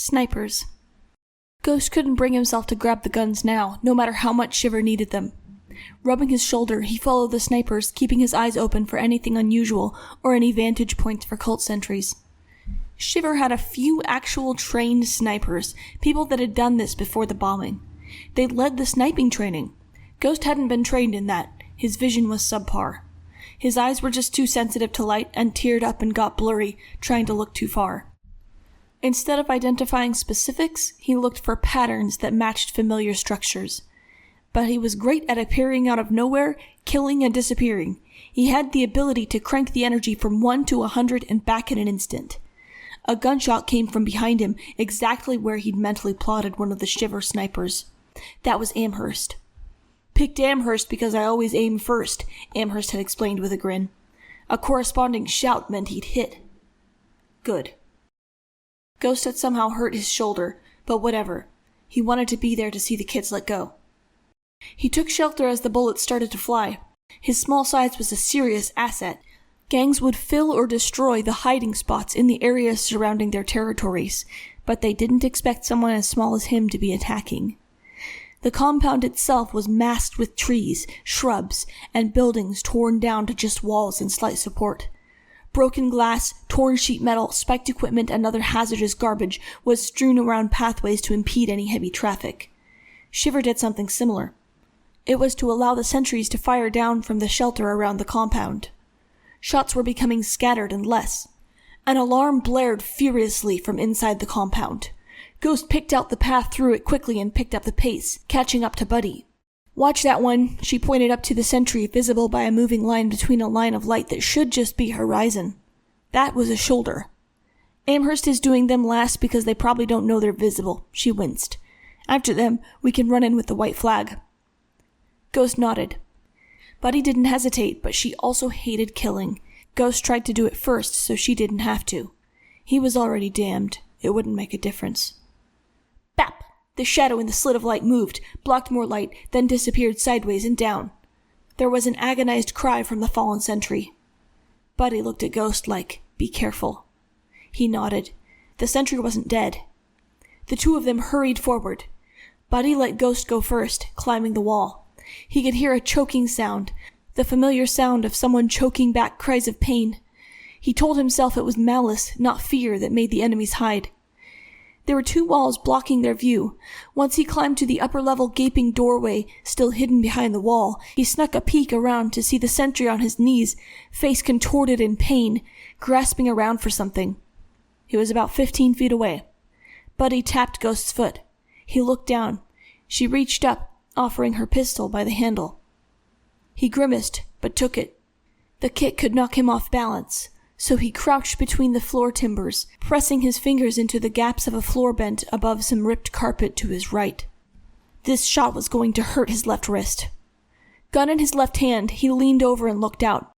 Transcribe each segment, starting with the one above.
Snipers. Ghost couldn't bring himself to grab the guns now, no matter how much Shiver needed them. Rubbing his shoulder, he followed the snipers, keeping his eyes open for anything unusual or any vantage points for cult sentries. Shiver had a few actual trained snipers, people that had done this before the bombing. They'd led the sniping training. Ghost hadn't been trained in that. His vision was subpar. His eyes were just too sensitive to light and teared up and got blurry, trying to look too far. Instead of identifying specifics, he looked for patterns that matched familiar structures. But he was great at appearing out of nowhere, killing and disappearing. He had the ability to crank the energy from 1 to 100 and back in an instant. A gunshot came from behind him, exactly where he'd mentally plotted one of the Shiver snipers. That was Amherst. "Picked Amherst because I always aim first," Amherst had explained with a grin. A corresponding shout meant he'd hit. Good. Ghost had somehow hurt his shoulder, but whatever. He wanted to be there to see the kids let go. He took shelter as the bullets started to fly. His small size was a serious asset. Gangs would fill or destroy the hiding spots in the areas surrounding their territories, but they didn't expect someone as small as him to be attacking. The compound itself was masked with trees, shrubs, and buildings torn down to just walls and slight support. Broken glass, torn sheet metal, spiked equipment, and other hazardous garbage was strewn around pathways to impede any heavy traffic. Shiver did something similar. It was to allow the sentries to fire down from the shelter around the compound. Shots were becoming scattered and less. An alarm blared furiously from inside the compound. Ghost picked out the path through it quickly and picked up the pace, catching up to Buddy. "Watch that one," she pointed up to the sentry visible by a moving line between a line of light that should just be horizon. That was a shoulder. "Amherst is doing them last because they probably don't know they're visible," she winced. "After them, we can run in with the white flag." Ghost nodded. Buddy didn't hesitate, but she also hated killing. Ghost tried to do it first so she didn't have to. He was already damned. It wouldn't make a difference. Bap! The shadow in the slit of light moved, blocked more light, then disappeared sideways and down. There was an agonized cry from the fallen sentry. Buddy looked at Ghost like, "Be careful." He nodded. The sentry wasn't dead. The two of them hurried forward. Buddy let Ghost go first, climbing the wall. He could hear a choking sound, the familiar sound of someone choking back cries of pain. He told himself it was malice, not fear, that made the enemies hide. There were 2 walls blocking their view. Once he climbed to the upper-level gaping doorway, still hidden behind the wall, he snuck a peek around to see the sentry on his knees, face contorted in pain, grasping around for something. He was about 15 feet away. Buddy tapped Ghost's foot. He looked down. She reached up, offering her pistol by the handle. He grimaced, but took it. The kick could knock him off balance, so he crouched between the floor timbers, pressing his fingers into the gaps of a floor bent above some ripped carpet to his right. This shot was going to hurt his left wrist. Gun in his left hand, he leaned over and looked out.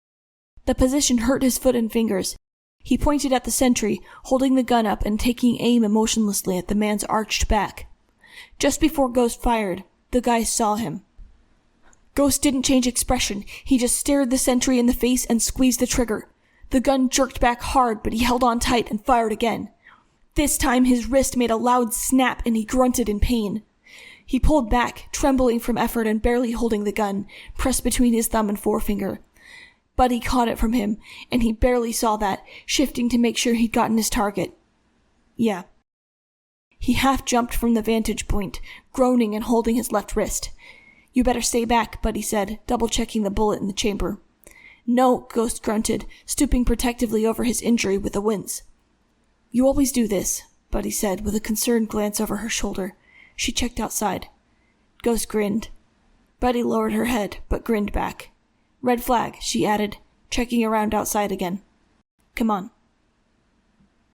The position hurt his foot and fingers. He pointed at the sentry, holding the gun up and taking aim emotionlessly at the man's arched back. Just before Ghost fired, the guy saw him. Ghost didn't change expression. He just stared the sentry in the face and squeezed the trigger. The gun jerked back hard, but he held on tight and fired again. This time his wrist made a loud snap and he grunted in pain. He pulled back, trembling from effort and barely holding the gun, pressed between his thumb and forefinger. Buddy caught it from him, and he barely saw that, shifting to make sure he'd gotten his target. Yeah. He half-jumped from the vantage point, groaning and holding his left wrist. "You better stay back," Buddy said, double-checking the bullet in the chamber. "No," Ghost grunted, stooping protectively over his injury with a wince. "You always do this," Buddy said, with a concerned glance over her shoulder. She checked outside. Ghost grinned. Buddy lowered her head, but grinned back. "Red flag," she added, checking around outside again. "Come on."